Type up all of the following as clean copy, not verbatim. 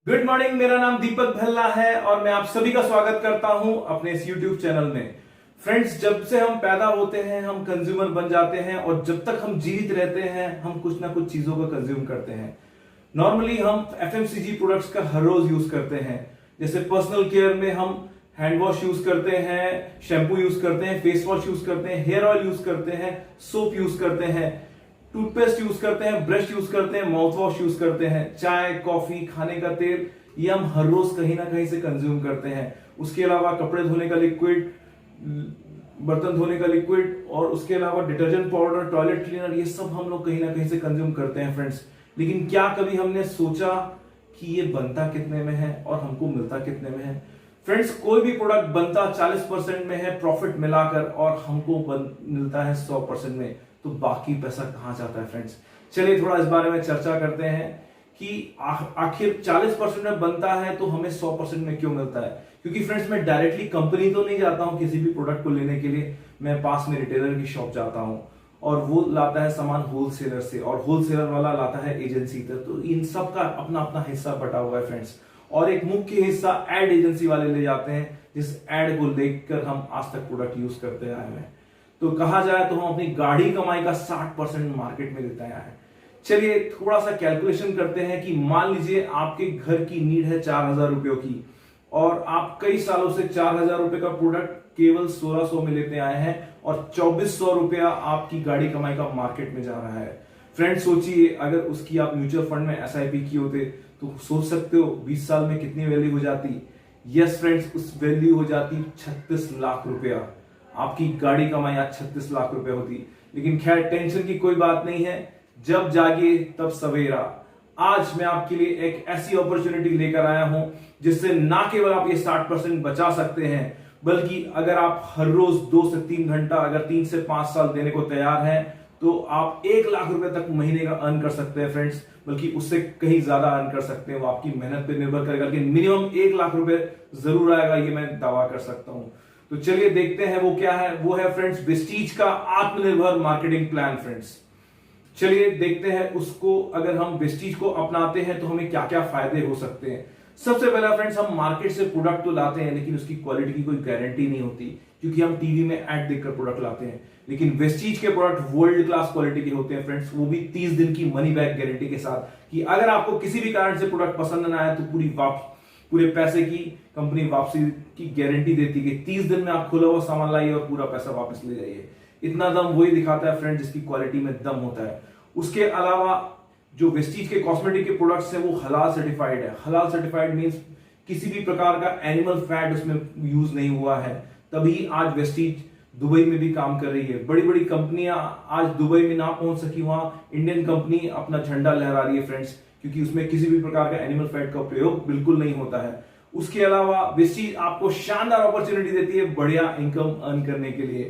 Good morning. मेरा नाम दीपक भल्ला है और मैं आप सभी का स्वागत करता हूं अपने इस यूट्यूब चैनल में। फ्रेंड्स, जब से हम पैदा होते हैं हम कंज्यूमर बन जाते हैं और जब तक हम जीवित रहते हैं हम कुछ ना कुछ चीजों को कंज्यूम करते हैं। नॉर्मली हम एफएमसीजी प्रोडक्ट्स का हर रोज यूज करते हैं। जैसे पर्सनल केयर में हम हैंड वॉश यूज करते हैं, शैम्पू यूज करते हैं, फेस वॉश यूज करते हैं, हेयर ऑयल यूज करते हैं, सोप यूज करते हैं, टूथपेस्ट यूज करते हैं, ब्रश यूज करते हैं, माउथ वॉश यूज करते हैं, चाय, कॉफी, खाने का तेल, ये हम हर रोज कहीं ना कहीं से कंज्यूम करते हैं। उसके अलावा कपड़े धोने का लिक्विड, बर्तन धोने का लिक्विड और उसके अलावा डिटर्जेंट पाउडर, टॉयलेट क्लीनर, ये सब हम लोग कहीं ना कहीं से कंज्यूम करते हैं फ्रेंड्स। लेकिन क्या कभी हमने सोचा कि ये बनता कितने में है और हमको मिलता कितने में है? फ्रेंड्स, कोई भी प्रोडक्ट बनता 40% में है प्रॉफिट मिलाकर और हमको मिलता है 100% में, तो बाकी पैसा कहां जाता है फ्रेंड्स? चलिए थोड़ा इस बारे में चर्चा करते हैं कि आखिर 40% में बनता है तो हमें 100% में क्यों मिलता है। क्योंकि फ्रेंड्स, मैं डायरेक्टली कंपनी तो नहीं जाता हूं किसी भी प्रोडक्ट को लेने के लिए, मैं पास में रिटेलर की शॉप जाता हूं और वो लाता है सामान होलसेलर से और होलसेलर वाला लाता है एजेंसी तक। तो इन सब का अपना अपना हिस्सा बटा हुआ है फ्रेंड्स, और एक मुख्य हिस्सा एड एजेंसी वाले ले जाते हैं, जिस एड को लेकर हम आज तक प्रोडक्ट यूज करते आए हैं। तो कहा जाए तो हम अपनी गाढ़ी कमाई का 60% मार्केट में देते आए हैं। चलिए थोड़ा सा कैलकुलेशन करते हैं कि मान लीजिए आपके घर की नीड है 4,000 रुपयों की और आप कई सालों से 4,000 रुपए का प्रोडक्ट केवल 1,600 में लेते आए हैं और 2,400 रुपया आपकी गाड़ी कमाई का मार्केट में जा रहा है। फ्रेंड सोचिए, अगर उसकी आप म्यूचुअल फंड में एसआईपी की होते तो सोच सकते हो 20 साल में कितनी वैल्यू हो जाती। यस फ्रेंड्स, उस वैल्यू हो जाती 36 लाख रुपया। आपकी गाड़ी कमाई आज 36 लाख रुपए होती। लेकिन खैर, टेंशन की कोई बात नहीं है, जब जागे तब सवेरा। आज मैं आपके लिए एक ऐसी अपॉर्चुनिटी लेकर आया हूं जिससे ना केवल आप ये 60% बचा सकते हैं, बल्कि अगर आप हर रोज 2 से 3 घंटा, अगर 3 से 5 साल देने को तैयार हैं तो आप 1 लाख रुपए तक महीने का अर्न कर सकते हैं फ्रेंड्स। बल्कि उससे कहीं ज्यादा अर्न कर सकते हैं, वो आपकी मेहनत पे निर्भर करेगा, लेकिन मिनिमम 1 लाख रुपए जरूर आएगा, ये मैं दावा कर सकता हूं। तो चलिए देखते हैं वो क्या है। वो है फ्रेंड्स वेस्टीज का आत्मनिर्भर मार्केटिंग प्लान। फ्रेंड्स चलिए देखते हैं उसको, अगर हम वेस्टीज को अपनाते हैं तो हमें क्या क्या फायदे हो सकते हैं। सबसे पहला फ्रेंड्स, हम मार्केट से प्रोडक्ट तो लाते हैं लेकिन उसकी क्वालिटी की कोई गारंटी नहीं होती, क्योंकि हम टीवी में ऐड देखकर प्रोडक्ट लाते हैं। लेकिन वेस्टीज के प्रोडक्ट वर्ल्ड क्लास क्वालिटी के होते हैं फ्रेंड्स, वो भी 30 दिन की मनी बैक गारंटी के साथ, कि अगर आपको किसी भी कारण से प्रोडक्ट पसंद ना आए तो पूरे पैसे की कंपनी वापसी की गारंटी देती है कि 30 दिन में आप खुला हुआ सामान लाइए और पूरा पैसा वापस ले जाइए। इतना दम वही दिखाता है फ्रेंड जिसकी क्वालिटी में दम होता है। उसके अलावा जो वेस्टीज के कॉस्मेटिक के प्रोडक्ट्स हैं वो हलाल सर्टिफाइड है। हलाल सर्टिफाइड मींस किसी भी प्रकार का एनिमल फैट उसमें यूज नहीं हुआ है, तभी आज वेस्टीज दुबई में भी काम कर रही है। बड़ी बड़ी कंपनियां आज दुबई में ना पहुंच सकी, वहां इंडियन कंपनी अपना झंडा लहरा रही है फ्रेंड्स, क्योंकि उसमें किसी भी प्रकार का एनिमल फैट का प्रयोग बिल्कुल नहीं होता है। उसके अलावा वेस्टीज आपको शानदार अपॉर्चुनिटी देती है बढ़िया इनकम अर्न करने के लिए।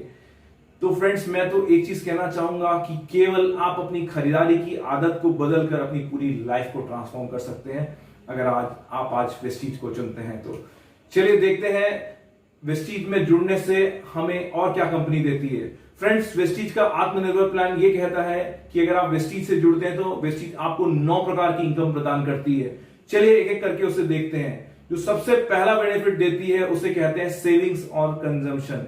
तो फ्रेंड्स, मैं तो एक चीज कहना चाहूंगा कि केवल आप अपनी खरीदारी की आदत को बदलकर अपनी पूरी लाइफ को ट्रांसफॉर्म कर सकते हैं, अगर आप वेस्टीज को चुनते हैं तो। चलिए देखते हैं वेस्टीज में जुड़ने से हमें और क्या कंपनी देती है। फ्रेंड्स, वेस्टीज का आत्मनिर्भर प्लान ये कहता है कि अगर आप वेस्टीज से जुड़ते हैं तो वेस्टीज आपको 9 प्रकार की इनकम प्रदान करती है। चलिए एक एक करके उसे देखते हैं। जो सबसे पहला बेनिफिट देती है उसे कहते हैं सेविंग्स और कंजम्पशन।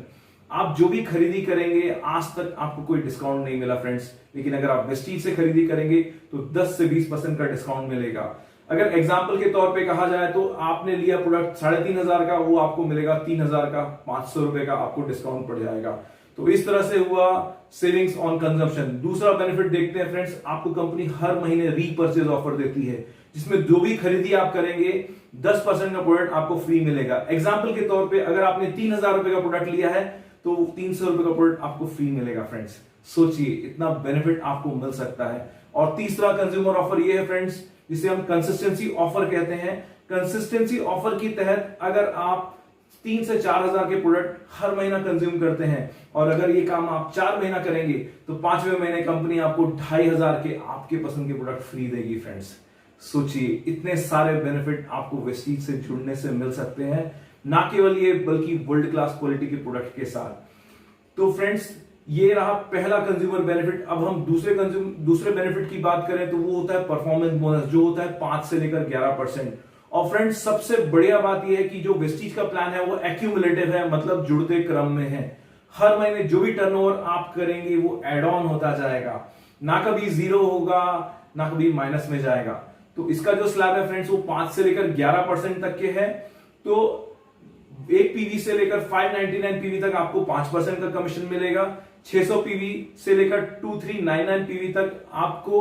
आप जो भी खरीदी करेंगे, आज तक आपको कोई डिस्काउंट नहीं मिला फ्रेंड्स, लेकिन अगर आप वेस्टीज से खरीदी करेंगे तो 10 से 20% का डिस्काउंट मिलेगा। अगर एग्जाम्पल के तौर पे कहा जाए तो आपने लिया प्रोडक्ट 3,500 का, वो आपको मिलेगा 3,000 का, 500 रुपए का आपको डिस्काउंट पड़ जाएगा। तो इस तरह से हुआ सेविंग्स ऑन कंजम्पशन। दूसरा बेनिफिट देखते हैं फ्रेंड्स, आपको कंपनी हर महीने रीपर्चेज ऑफर देती है, जिसमें जो भी खरीदी आप करेंगे 10% का प्रोडक्ट आपको फ्री मिलेगा। एग्जाम्पल के तौर पे अगर आपने 3,000 रुपए का प्रोडक्ट लिया है तो 300 रुपए का प्रोडक्ट आपको फ्री मिलेगा फ्रेंड्स। सोचिए इतना बेनिफिट आपको मिल सकता है। और तीसरा कंज्यूमर ऑफर ये है फ्रेंड्स, जिसे हम कंसिस्टेंसी ऑफर कहते हैं। कंसिस्टेंसी ऑफर के तहत अगर आप 3 से 4,000 के प्रोडक्ट हर महीना कंज्यूम करते हैं और अगर ये काम आप 4 महीना करेंगे तो 5वें महीने कंपनी आपको 2,500 के आपके पसंद के प्रोडक्ट फ्री देगी फ्रेंड्स। सोचिए इतने सारे बेनिफिट आपको वेस्टीज से जुड़ने से मिल सकते हैं, ना केवल ये बल्कि वर्ल्ड क्लास क्वालिटी के प्रोडक्ट के साथ। तो फ्रेंड्स, ये रहा पहला कंज्यूमर बेनिफिट। अब हम दूसरे बेनिफिट की बात करें तो वो होता है परफॉर्मेंस बोनस, जो होता है 5 से लेकर 11%। और फ्रेंड्स सबसे बढ़िया बात यह है कि जो वेस्टीज का प्लान है वो एक्यूमुलेटिव है, मतलब जुड़ते क्रम में है। हर महीने जो भी टर्नओवर आप करेंगे वो एड ऑन होता जाएगा, ना कभी जीरो होगा ना कभी माइनस में जाएगा। तो इसका जो स्लैब है फ्रेंड्स वो 5 से लेकर 11% तक के है। तो एक पीवी से लेकर 599 पीवी तक आपको 5% का कमीशन मिलेगा। 600 पीवी से लेकर 2399 पीवी तक आपको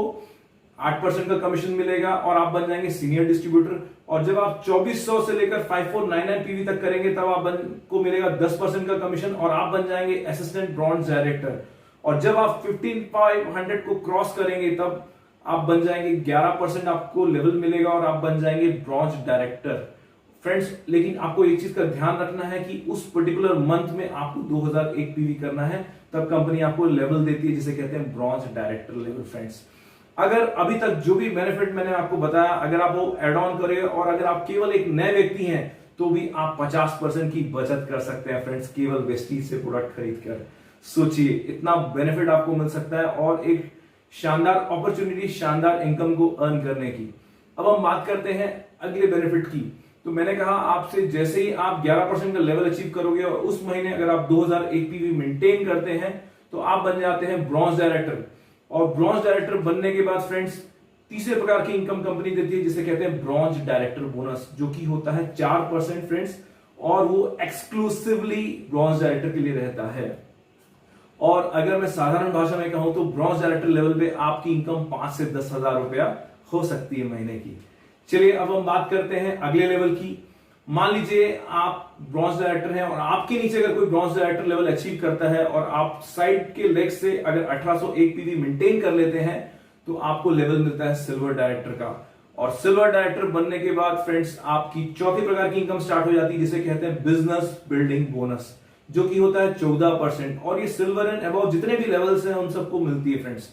8% का कमीशन मिलेगा और आप बन जाएंगे सीनियर डिस्ट्रीब्यूटर। और जब आप 2400 से लेकर 5499 पीवी तक करेंगे तब आपको मिलेगा 10% का कमीशन और आप बन जाएंगे असिस्टेंट ब्रॉन्ज डायरेक्टर। और जब आप 15500 को क्रॉस करेंगे तब आप बन जाएंगे 11% आपको लेवल मिलेगा और आप बन जाएंगे ब्रॉन्ज डायरेक्टर। फ्रेंड्स लेकिन आपको एक चीज का ध्यान रखना है कि उस पर्टिकुलर मंथ में आपको 2001 पीवी करना है, तब कंपनी आपको लेवल देती है जिसे कहते हैं ब्रॉन्ज डायरेक्टर लेवल। फ्रेंड्स अगर अभी तक जो भी बेनिफिट मैंने आपको बताया अगर आप वो एड ऑन करें और अगर आप केवल एक नए व्यक्ति हैं तो भी आप 50% की बचत कर सकते हैं फ्रेंड्स, केवल वेस्टीज से प्रोडक्ट खरीद कर। सोचिए इतना बेनिफिट आपको मिल सकता है और एक शानदार अपॉर्चुनिटी, शानदार इनकम को अर्न करने की। अब हम बात करते हैं अगले बेनिफिट की। तो मैंने कहा आपसे जैसे ही आप 11% का लेवल अचीव करोगे और उस महीने अगर आप 2001 पीवी मेंटेन करते हैं तो आप बन जाते हैं ब्रॉन्ज डायरेक्टर। और ब्रॉन्ज डायरेक्टर बनने के बाद फ्रेंड्स तीसरे प्रकार की इनकम कंपनी देती है जिसे कहते हैं ब्रॉन्ज डायरेक्टर बोनस, जो कि होता है 4% फ्रेंड्स, और वो एक्सक्लूसिवली ब्रॉन्ज डायरेक्टर के लिए रहता है। और अगर मैं साधारण भाषा में कहूं तो ब्रॉन्ज डायरेक्टर लेवल पे आपकी इनकम 5 से 10 हजार रुपया हो सकती है महीने की। चलिए अब हम बात करते हैं अगले लेवल की। मान लीजिए आप ब्रॉन्ज डायरेक्टर हैं और आपके नीचे अगर कोई ब्रॉन्ज डायरेक्टर लेवल अचीव करता है और आप साइड के लेग से अगर 1801 पीवी मेंटेन कर लेते हैं तो आपको लेवल मिलता है सिल्वर डायरेक्टर का। और सिल्वर डायरेक्टर बनने के बाद फ्रेंड्स आपकी चौथी प्रकार की इनकम स्टार्ट हो जाती है जिसे कहते हैं बिजनेस बिल्डिंग बोनस, जो कि होता है 14%। और ये सिल्वर एंड अबव जितने भी लेवल्स हैं उन सबको मिलती है फ्रेंड्स।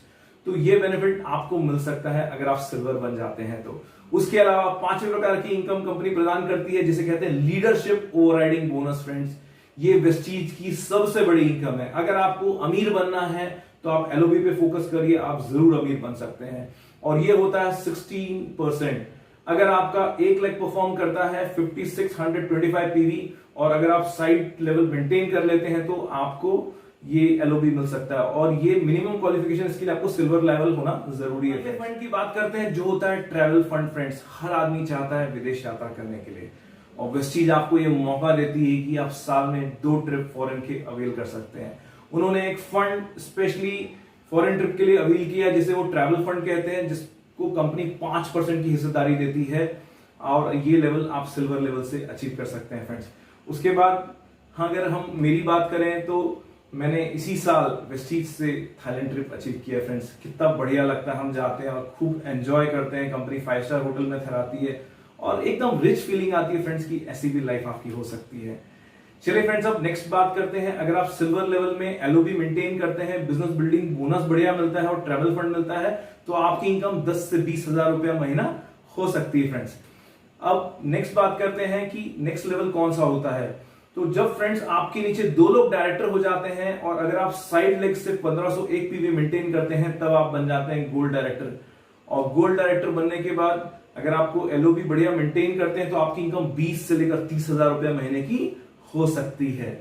तो ये बेनिफिट आपको मिल सकता है अगर आप सिल्वर बन जाते हैं तो। उसके अलावा पांचवें प्रकार की इनकम कंपनी प्रदान करती है जिसे कहते हैं लीडरशिप ओवरराइडिंग बोनस। फ्रेंड्स ये वेस्टीज की सबसे बड़ी इनकम है। अगर आपको अमीर बनना है तो आप एलओबी पे फोकस करिए, आप जरूर अमीर बन सकते हैं। और ये होता है 16%। अगर आपका 1 लाख परफॉर्म करता है 5625 पीवी और अगर आप साइड लेवल मेंटेन कर लेते हैं तो आपको ये एलओबी मिल सकता है। और ये मिनिमम क्वालिफिकेशन इसके लिए आपको सिल्वर लेवल होना जरूरी है। फंड की बात करते हैं जो होता है ट्रैवल फंड। फ्रेंड्स हर आदमी चाहता है विदेश यात्रा करने के लिए और वेस्टीज आपको ये मौका देती है कि आप साल में 2 ट्रिप फॉरेन के अवेल कर सकते हैं। उन्होंने एक फंड स्पेशली फॉरेन ट्रिप के लिए अवेल किया जिसे वो ट्रैवल फंड कहते हैं, जिसको कंपनी 5% की हिस्सेदारी देती है और ये लेवल आप सिल्वर लेवल से अचीव कर सकते हैं फ्रेंड्स। उसके बाद हाँ अगर हम मेरी बात करें तो मैंने इसी साल वेस्टीज से थाईलैंड ट्रिप अचीव किया फ्रेंड्स। कितना बढ़िया लगता है, हम जाते हैं और खूब एंजॉय करते हैं। कंपनी 5 स्टार होटल में ठहराती है और एकदम रिच फीलिंग आती है फ्रेंड्स की ऐसी भी लाइफ आपकी हो सकती है। चलिए फ्रेंड्स अब नेक्स्ट बात करते हैं। अगर आप सिल्वर लेवल में एलओबी मेंटेन करते हैं, बिजनेस बिल्डिंग बोनस बढ़िया मिलता है और ट्रैवल फंड मिलता है तो आपकी इनकम 10 से 20 हजार रुपया महीना हो सकती है फ्रेंड्स। अब नेक्स्ट बात करते हैं कि नेक्स्ट लेवल कौन सा होता है। तो जब फ्रेंड्स आपके नीचे 2 लोग डायरेक्टर हो जाते हैं और अगर आप साइड लेग से 1501 पीवी मेंटेन करते हैं तब आप बन जाते हैं गोल्ड डायरेक्टर। और गोल्ड डायरेक्टर बनने के बाद अगर आपको एलओबी बढ़िया मेंटेन करते हैं तो आपकी इनकम 20 से लेकर 30 हजार रुपया महीने की हो सकती है।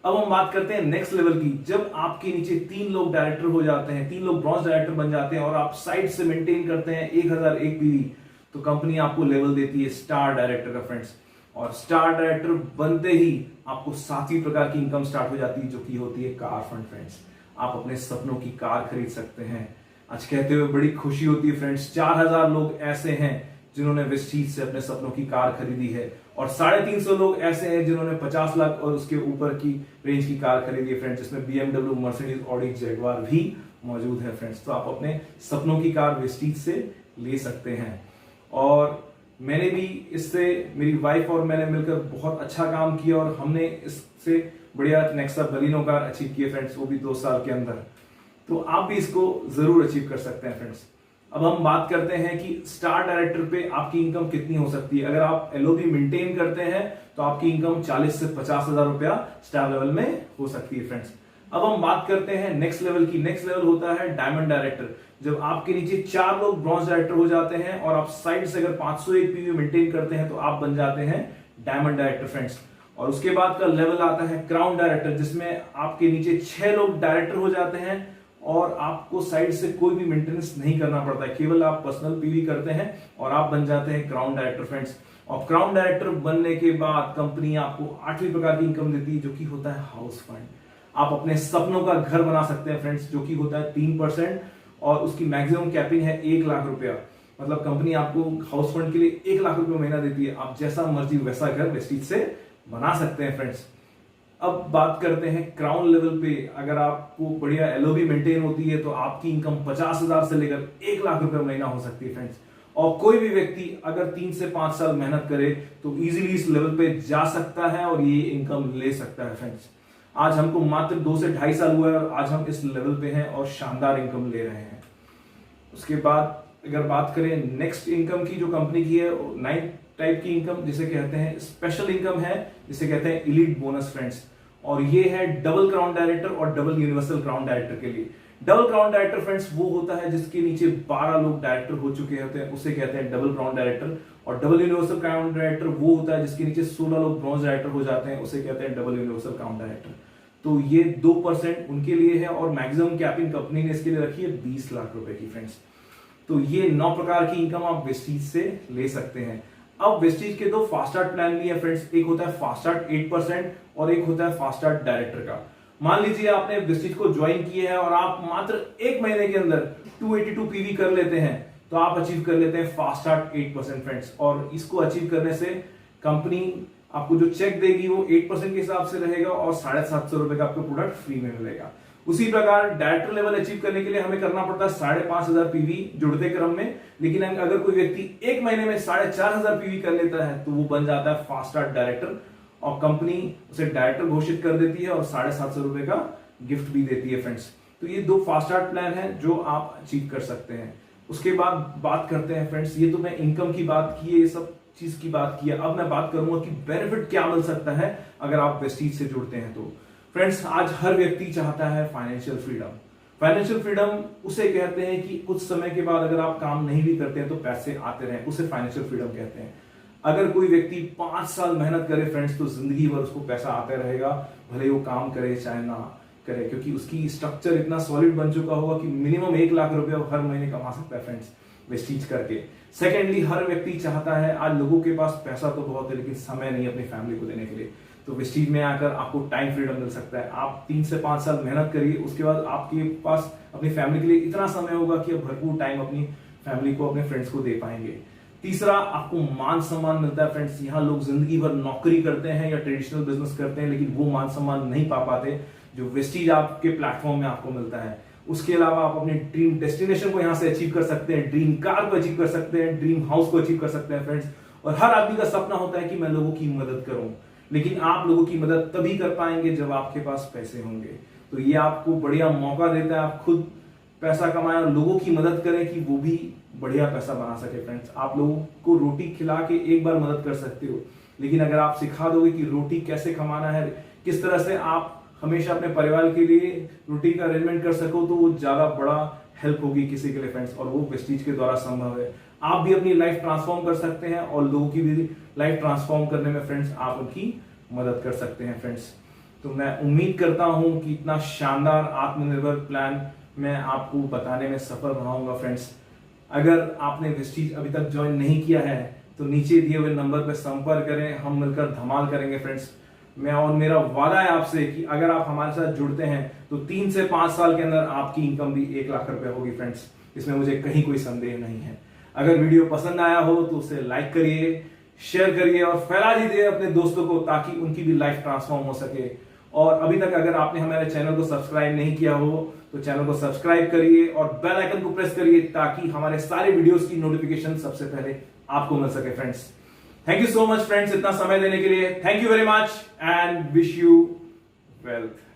अब हम बात करते हैं नेक्स्ट लेवल की। जब आपके नीचे 3 लोग डायरेक्टर हो जाते हैं, 3 लोग ब्रॉन्ज डायरेक्टर बन जाते हैं और आप साइड से मेंटेन करते हैं 1001 पीवी तो कंपनी आपको लेवल देती है स्टार डायरेक्टर का फ्रेंड्स। और स्टार डायरेक्टर बनते ही आपको 7वीं प्रकार की इनकम स्टार्ट हो जाती है जो कि होती है कार फंड। फ्रेंड्स आप अपने सपनों की कार खरीद सकते हैं। आज कहते हुए बड़ी खुशी होती है फ्रेंड्स, 4000 लोग ऐसे हैं जिन्होंने वेस्टीज से अपने सपनों की कार खरीदी है और 350 लोग ऐसे हैं जिन्होंने 50 लाख और उसके ऊपर की रेंज की कार खरीदी है फ्रेंड्स, जिसमें BMW, मर्सिडीज, ऑडी, जैगवार भी मौजूद है फ्रेंड्स। तो आप अपने सपनों की कार वेस्टीज से ले सकते हैं। और मैंने भी इससे, मेरी वाइफ और मैंने मिलकर बहुत अच्छा काम किया और हमने इससे बढ़िया नेक्सा बलिनो कार अचीव किए फ्रेंड्स, वो भी 2 साल के अंदर। तो आप भी इसको जरूर अचीव कर सकते हैं फ्रेंड्स। अब हम बात करते हैं कि स्टार डायरेक्टर पे आपकी इनकम कितनी हो सकती है। अगर आप एलओबी मेंटेन करते हैं तो आपकी इनकम 40 से 50 हजार रुपया स्टार लेवल में हो सकती है फ्रेंड्स। अब हम बात करते हैं नेक्स्ट लेवल की। नेक्स्ट लेवल होता है डायमंड डायरेक्टर। जब आपके नीचे 4 लोग ब्रॉन्ज डायरेक्टर हो जाते हैं और आप साइड से अगर 501 पीवी मेंटेन करते हैं तो आप बन जाते हैं डायमंड डायरेक्टर फ्रेंड्स। और उसके बाद का लेवल आता है क्राउन डायरेक्टर, जिसमें आपके नीचे 6 लोग डायरेक्टर हो जाते हैं और आपको साइड से कोई भी मेंटेनेंस नहीं करना पड़ता है, केवल आप पर्सनल पीवी करते हैं और आप बन जाते हैं क्राउन डायरेक्टर फ्रेंड्स। और क्राउन डायरेक्टर बनने के बाद कंपनी आपको 8वीं प्रकार की इनकम देती है, जो कि होता है हाउस फंड। आप अपने सपनों का घर बना सकते हैं फ्रेंड्स, जो कि होता है 3% और उसकी मैक्सिमम कैपिंग है 1 लाख रुपया। मतलब कंपनी आपको हाउस फंड के लिए 1 लाख रुपया महीना देती है। आप जैसा मर्जी वैसा घर वेस्टीज से बना सकते हैं फ्रेंड्स। अब बात करते हैं क्राउन लेवल पे। अगर आपको बढ़िया एलओबी मेंटेन होती है तो आपकी इनकम 50,000 से लेकर 1 लाख रुपए महीना हो सकती है फ्रेंड्स। और कोई भी व्यक्ति अगर 3 से 5 साल मेहनत करे तो इजीली इस लेवल पे जा सकता है और ये इनकम ले सकता है फ्रेंड्स। आज हमको मात्र 2 से 2.5 साल हुआ है और आज हम इस लेवल पे हैं और शानदार इनकम ले रहे हैं। उसके बाद अगर बात करें नेक्स्ट इनकम की, जो कंपनी की है 9 टाइप की इनकम, जिसे कहते हैं स्पेशल इनकम है, जिसे कहते हैं इलीट बोनस फ्रेंड्स। और ये है डबल क्राउन डायरेक्टर और डबल यूनिवर्सल क्राउन डायरेक्टर के लिए। डबल क्राउन डायरेक्टर फ्रेंड्स वो होता है जिसके नीचे 12 लोग डायरेक्टर हो चुके होते हैं, उसे कहते हैं डबल क्राउन डायरेक्टर। और डबल यूनिवर्सल क्राउन डायरेक्टर वो होता है जिसके नीचे 16 लोग ब्रॉन्ज डायरेक्टर हो जाते हैं, उसे कहते हैं डबल यूनिवर्सल क्राउन डायरेक्टर। तो ये 2% उनके लिए है और मैक्सिमम कैपिंग कंपनी ने इसके लिए रखी है 20 लाख रुपए की फ्रेंड्स। तो ये 9 प्रकार की इनकम आप वेस्टीज से ले सकते हैं। अब वेस्टीज के 2 फास्ट स्टार्ट प्लान भी है फ्रेंड्स, एक होता है फास्ट स्टार्ट 8% और एक होता है फास्ट स्टार्ट डायरेक्टर का। मान लीजिए आपने वेस्टीज को ज्वाइन किया है और आप मात्र 1 महीने के अंदर 282 पीवी कर लेते हैं तो आप अचीव कर लेते हैं फास्ट स्टार्ट 8% फ्रेंड्स। और इसको अचीव करने से कंपनी आपको जो चेक देगी वो 8% के हिसाब से रहेगा और 750 रुपए का आपको प्रोडक्ट फ्री में मिलेगा। उसी प्रकार डायरेक्टर लेवल अचीव करने के लिए हमें करना पड़ता है 5,500 पीवी जुड़ते क्रम में, लेकिन अगर कोई व्यक्ति 1 महीने में 4,500 पीवी कर लेता है तो वो बन जाता है फास्ट स्टार्ट डायरेक्टर और कंपनी उसे डायरेक्टर घोषित कर देती है और 750 रुपए का गिफ्ट भी देती है फ्रेंड्स। तो ये 2 फास्ट स्टार्ट प्लान है जो आप अचीव कर सकते हैं। उसके बाद बात करते हैं फ्रेंड्स, ये तो मैं इनकम की बात की है, ये सब चीज की बात की है। अब मैं बात करूंगा कि बेनिफिट क्या मिल सकता है अगर आप वेस्टीज से जुड़ते हैं तो। फ्रेंड्स, आज हर व्यक्ति चाहता है फाइनेंशियल फ्रीडम। फाइनेंशियल फ्रीडम उसे कहते हैं कि कुछ समय के बाद अगर आप काम नहीं भी करते हैं तो पैसे आते रहें, उसे फाइनेंशियल फ्रीडम कहते हैं। अगर कोई व्यक्ति 5 साल मेहनत करे फ्रेंड्स तो जिंदगी भर उसको पैसा आते रहेगा, भले वो काम करे चाहे ना करे, क्योंकि उसकी स्ट्रक्चर इतना सॉलिड बन चुका होगा कि मिनिमम 1 लाख रुपया हर महीने कमा सकता है फ्रेंड्स वेस्टीज करके। सेकेंडली, हर व्यक्ति चाहता है, आज लोगों के पास पैसा तो बहुत है लेकिन समय नहीं अपनी फैमिली को देने के लिए, तो वेस्टीज में आकर आपको टाइम फ्रीडम मिल सकता है। आप 3 से 5 साल मेहनत करिए, उसके बाद आपके पास अपनी फैमिली के लिए इतना समय होगा कि आप भरपूर टाइम अपनी फैमिली को, अपने फ्रेंड्स को दे पाएंगे। तीसरा, आपको मान सम्मान मिलता है फ्रेंड्स। यहाँ लोग जिंदगी भर नौकरी करते हैं या ट्रेडिशनल बिजनेस करते हैं लेकिन वो मान सम्मान नहीं पा पाते जो वेस्टीज आपके प्लेटफॉर्म में आपको मिलता है। उसके अलावा आप अपने ड्रीम डेस्टिनेशन को यहाँ से अचीव कर सकते हैं, ड्रीम कार को अचीव कर सकते हैं, ड्रीम हाउस को अचीव कर सकते हैं फ्रेंड्स। और हर आदमी का सपना होता है कि मैं लोगों की मदद करूं, लेकिन आप लोगों की मदद तभी कर पाएंगे जब आपके पास पैसे होंगे। तो ये आपको बढ़िया मौका देता है, आप खुद पैसा कमाएं और लोगों की मदद करें कि वो भी बढ़िया पैसा बना सके फ्रेंड्स। आप लोगों को रोटी खिला के एक बार मदद कर सकते हो, लेकिन अगर आप सिखा दोगे कि रोटी कैसे कमाना है, किस तरह से आप हमेशा अपने परिवार के लिए रोटी का अरेंजमेंट कर सको, तो वो ज्यादा बड़ा हेल्प होगी किसी के लिए फ्रेंड्स, और वो वेस्टीज के द्वारा संभव है। आप भी अपनी लाइफ ट्रांसफॉर्म कर सकते हैं और लोगों की भी लाइफ ट्रांसफॉर्म करने में फ्रेंड्स आप उनकी मदद कर सकते हैं फ्रेंड्स। तो मैं उम्मीद करता हूं कि इतना शानदार आत्मनिर्भर प्लान मैं आपको बताने में सफल रहा हूंगा फ्रेंड्स। अगर आपने वेस्टीज अभी तक ज्वाइन नहीं किया है तो नीचे दिए हुए नंबर पर संपर्क करें, हम मिलकर धमाल करेंगे फ्रेंड्स। मैं और मेरा वादा है आपसे कि अगर आप हमारे साथ जुड़ते हैं तो 3 से 5 साल के अंदर आपकी इनकम भी 1 लाख रुपए होगी फ्रेंड्स। इसमें मुझे कहीं कोई संदेह नहीं है। अगर वीडियो पसंद आया हो तो उसे लाइक करिए, शेयर करिए और फैला दीजिए अपने दोस्तों को, ताकि उनकी भी लाइफ ट्रांसफॉर्म हो सके। और अभी तक अगर आपने हमारे चैनल को सब्सक्राइब नहीं किया हो तो चैनल को सब्सक्राइब करिए और बेल आइकन को प्रेस करिए, ताकि हमारे सारे वीडियोस की नोटिफिकेशन सबसे पहले आपको मिल सके friends. Thank you so much friends इतना समय देने के लिए। Thank you very much and wish you wealth.